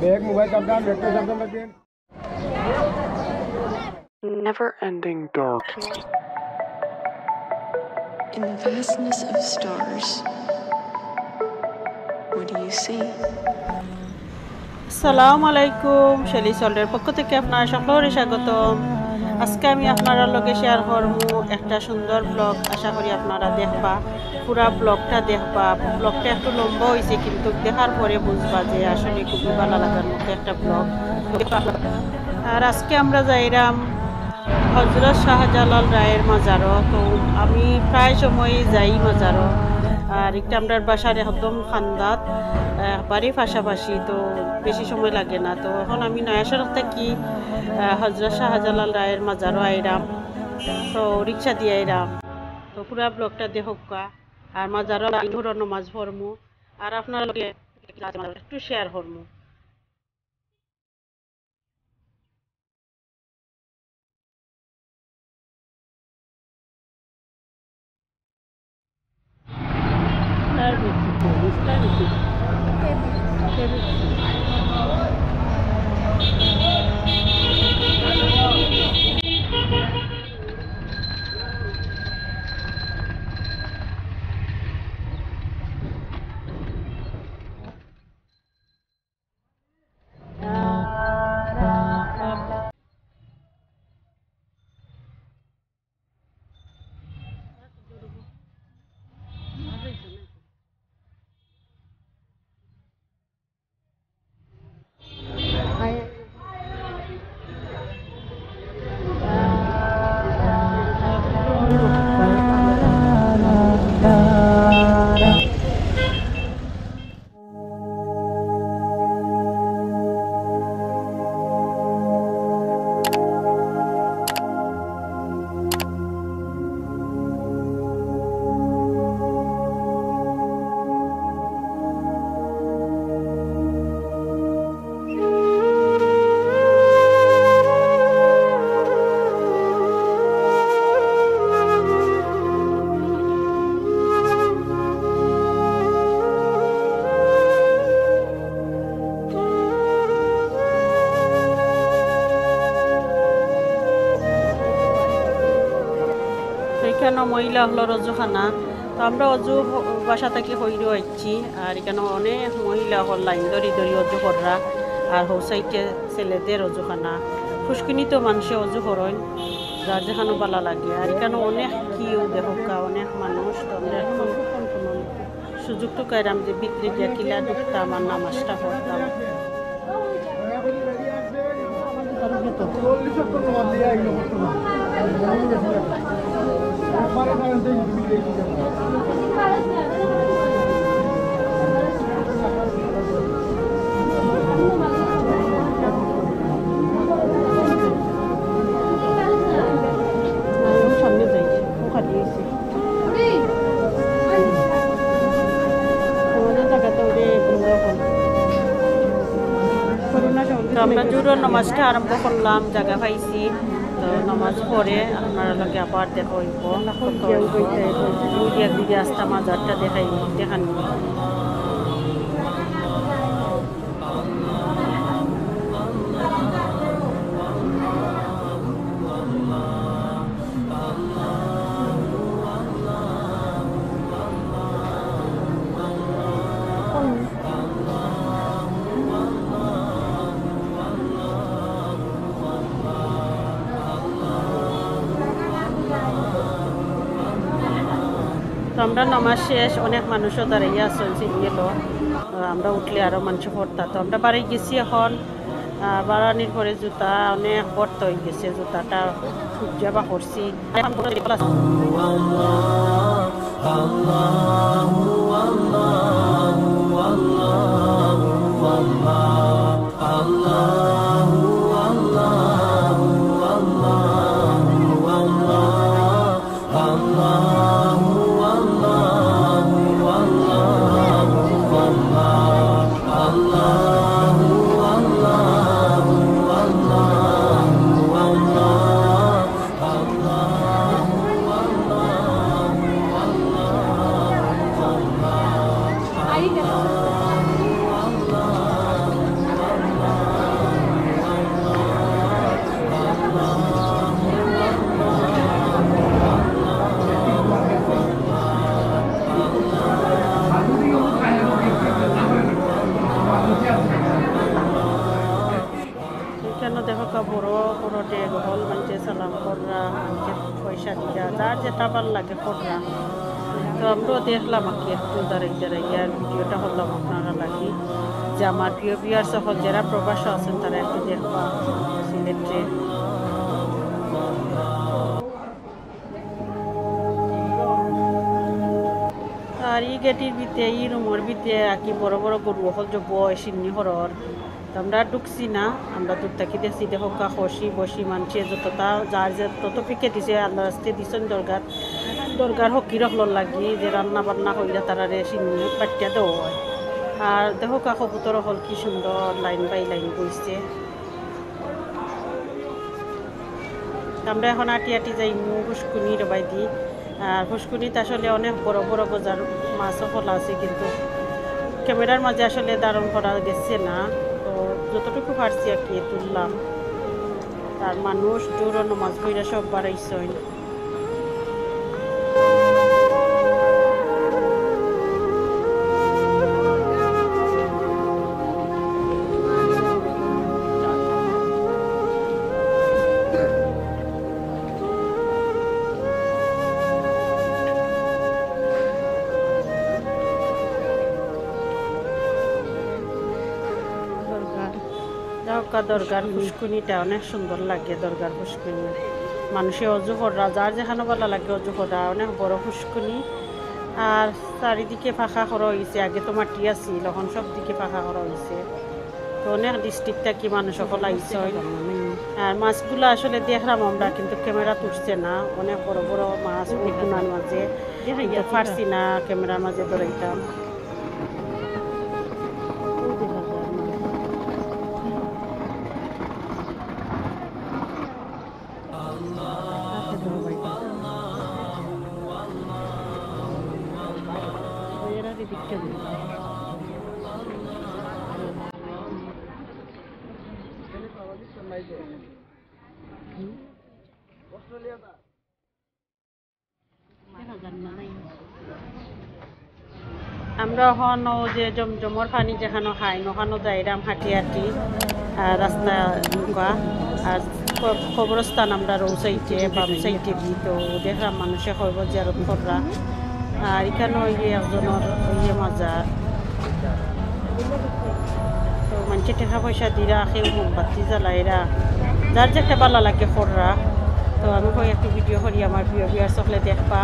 Bag mobile सब डाल bag सब डाल लगे Never ending darkness. In the vastness of stars, what do you see? আসসালামু আলাইকুম শেলি সল্টের পক্ষ থেকে আপনারা সকলের স্বাগতম। আজকে আমি আপনারা লগে শেয়ার করবো একটা সুন্দর ব্লগ। আশা করি আপনারা দেখবা, পুরা ব্লগটা দেখবা। ব্লগটা একটু লম্বা হয়েছে কিন্তু দেখার পরে বুঝবা যে আসলে খুবই ভালো লাগার মতো একটা ব্লগ। আর আজকে আমরা যাইরাম হযরত শাহজালাল রায়ের মাজারও। তো আমি প্রায় সময়ই যাই মাজারও। আর একটা আমরা বাসার একদম খান্দাত বাড়ির পাশাপাশি, তো বেশি সময় লাগে না। তো এখন আমি নয়াসড়ক থেকে হযরত শাহজালাল রায়ের মাজারও আইরাম, তো রিক্সা দিয়ে আইরাম। তো পুরা ব্লগটা দেখোকা। আর মাজারও নমাজ পড়মু আর আপনার লগে একটু শেয়ার করমু। এখানে মহিলা হলো রজুখানা। তো আমরা অজু বাসা থেকে হইরও আইছি। আর এখানে অনেক মহিলা হল লাইন ধরি ধরি অজু কররা। আর হৌসাইটে ছেলেদের অজুখানা ফুসকিনি তো মানুষে অজু করেন, যার যেখানে ভালো লাগে। আর এখানে অনেক কিউ দেখা অনেক মানুষ। তো আমরা এখন সুযোগটু কাইরাম যে বিক্রি দিয়া কিলা ঢুকতাম আর নামাজটা পড়তাম। সামনে যাই ওখানে আমরা জোরো নামাজটা আরম্ভ করলাম, জায়গা পাইছি। তো নামাজ পড়ে আপনার লগে আবার দেখা হইব। একদিকে আস্তা মাজারটা দেখান। তো আমরা নামাজ শেষ, অনেক মানুষও দাঁড়াইয়া আসছেন সিরিয়াল। আমরা উঠলে আরও মানুষ পড়তা। তো আমরা বাড়ি গেছি এখন। বাড়ানির পরে জুতা অনেক বর্ত হয়ে গেছে, জুতাটা যাবা করছি। উঠে গহল মানুষে সালাম কররা মানুষে পয়সা দিয়া যার যেটা ভাল লাগে কররা। তো আমরাও দেখলাম আর কি একটু দাঁড়াইয়া ভিডিওটা হলাম আপনারা লাগি যে আমার প্রিয় বিয়ার সকল যারা প্রবাস আছেন তারা একটু দেখবা সিলেটে। আর এই গেটির ভিতরে এই রুমের ভিতরে আর কি বড় বড় গরু হল যে বয় সিন্নি হরর। তো আমরা ঢুকছি না, আমরা দূর থাকি দেখছি দেখো খসি বসি মানছে যতটা যার যে তত পিকে দিছে আল্লাহ রাস্তে দিছেন দরগার হকি রহল লাগি যে রান্না বান্না কইরা তারা রে সিন্নি পাটিয়া দেওয়া হয়। আর দেখো কবুতর হল কি সুন্দর লাইন বাই লাইন বইছে। আমরা এখন আটি যাই ফুসকুনি রবাই দিই। আর ফুসকুনিতে আসলে অনেক বড় বড় গজার মাছও ফলা আছে, কিন্তু ক্যামেরার মাঝে আসলে ধারণ করা গেছে না। তো যতটুকু পারছি আর কি তুললাম। তার মানুষ জোরও নমাজ পইরা সব বাড়াইছেন। দরগার ফুসকুনিটা অনেক সুন্দর লাগে। দরগার ফুসকুনি মানুষে অজু করা যার যেখানে ভালো লাগে অজু করা, অনেক বড় ফুসকুনি। আর চারিদিকে ফাঁকা করা হয়েছে, আগে তো মাটি আছিল এখন সব দিকে ফাঁকা করা হয়েছে। তো অনেক ডিস্ট্রিক্ট থাকি মানুষ সকল আইসে। আর মাছগুলো আসলে দেখলাম আমরা, কিন্তু ক্যামেরা তুলছে না। অনেক বড় বড় মাছ কোনার মাঝে, কিন্তু পারছি না ক্যামেরার মাঝে ধরাইতাম। আমরা এখন যে জমজমর পানি যেখানে খাই ওখানে যাইরাম হাঁটি হাঁটি রাস্তা ঢুকা। আর কবরস্থান আমরা রৌ সাইডে বাম সাইডে দিই। তো দেখলাম মানুষে খবর জিয়ারত কররা। আর এখানে একজনের মাজার। তো মানুষের টাকা পয়সা দিরা কেউ মোমবাতি জ্বালাইরা যার যে একটা ভালো লাগে কররা। তো আমি কই একটু ভিডিও করি আমার প্রিয় বিয়ার সকলে দেখবা।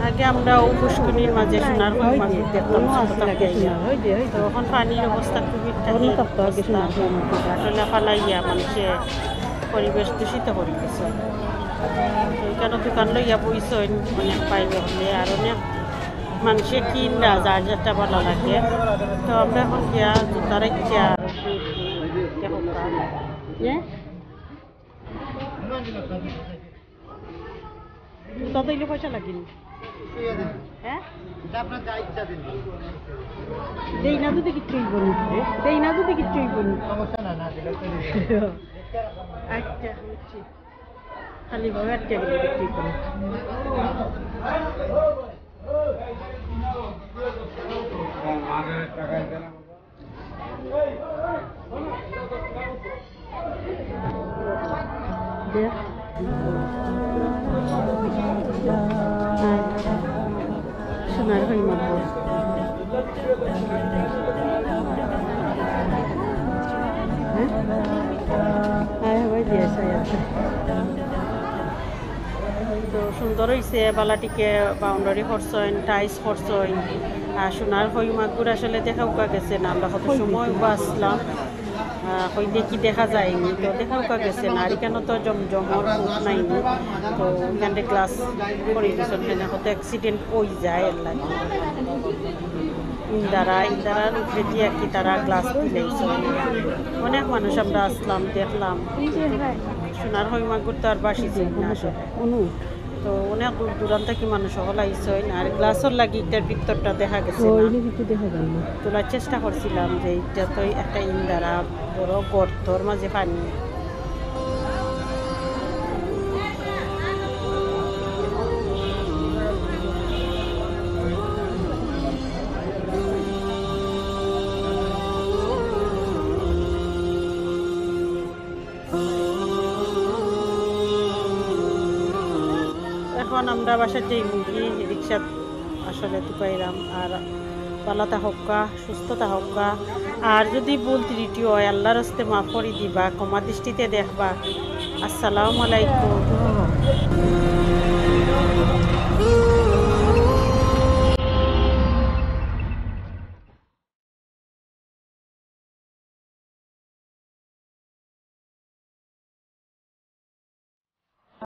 আগে আমরা পুষ্করিণীর মাঝে সোনার মাঝে দেখতাম, তো এখন পানির অবস্থা খুবই আসলে ফালাইয়া মানুষে পরিবেশ দূষিত করে গেছে। ওইখানে দোকান লইয়া বইছে অনেক পাইবে হলে, আর অনেক মানুষে কিনা যার যেটা ভালো লাগে। তো আমরা এখন গিয়া জুতার ইচ্ছা জুতা দিলে পয়সা লাগেনি। হ্যাঁ দেই না যদি কিচ্ছুই বলি, দেই না যদি কিচ্ছুই বলি আচ্ছা বুঝছি। খালি ভাবে আটকে গেলে বিক্রি করে। সোনার হই মারব তো সুন্দর হয়েছে। বালাটিকে বাউন্ডারি করছেন, টাইস করছেন। আর সোনার হই মাগুর আসলে দেখা উকা গেছে না, আমরা কত সময় আসলাম হই দেখি দেখা যায়নি। তো দেখা উকা গেছে না। আর এখানে তো জমজমর ফুট নাইনি। তো এখানে গ্লাস করে দিয়েছেন, এখানে কত অ্যাক্সিডেন্ট হয়ে যায় এর লাগে। ইন্দারার উপরে আর কি তারা গ্লাস দিলেছে। অনেক মানুষ আমরা আসলাম দেখলাম। সোনার হই মাগুর তো আর বাসিছে না আসলে। তো অনেক দূর দূরান্ত কি মানুষ সকল আইসইন আর গ্লাসর লাগি এটার ভিতরটা দেখা গেছে না তোলার চেষ্টা করছিলাম যে এটা তো একটা ইন্দারা বড় গর্তর মাঝে পানি এখন আমরা বাসার যে মুরগি রিক্সা আসলে তুকাইলাম আর ভালো থাকা সুস্থ থাকা আর যদি ভুল ত্রুটি হয় আল্লাহর হস্তে মাফ করে দিবা ক্ষমা দৃষ্টিতে দেখবা আসসালামু আলাইকুম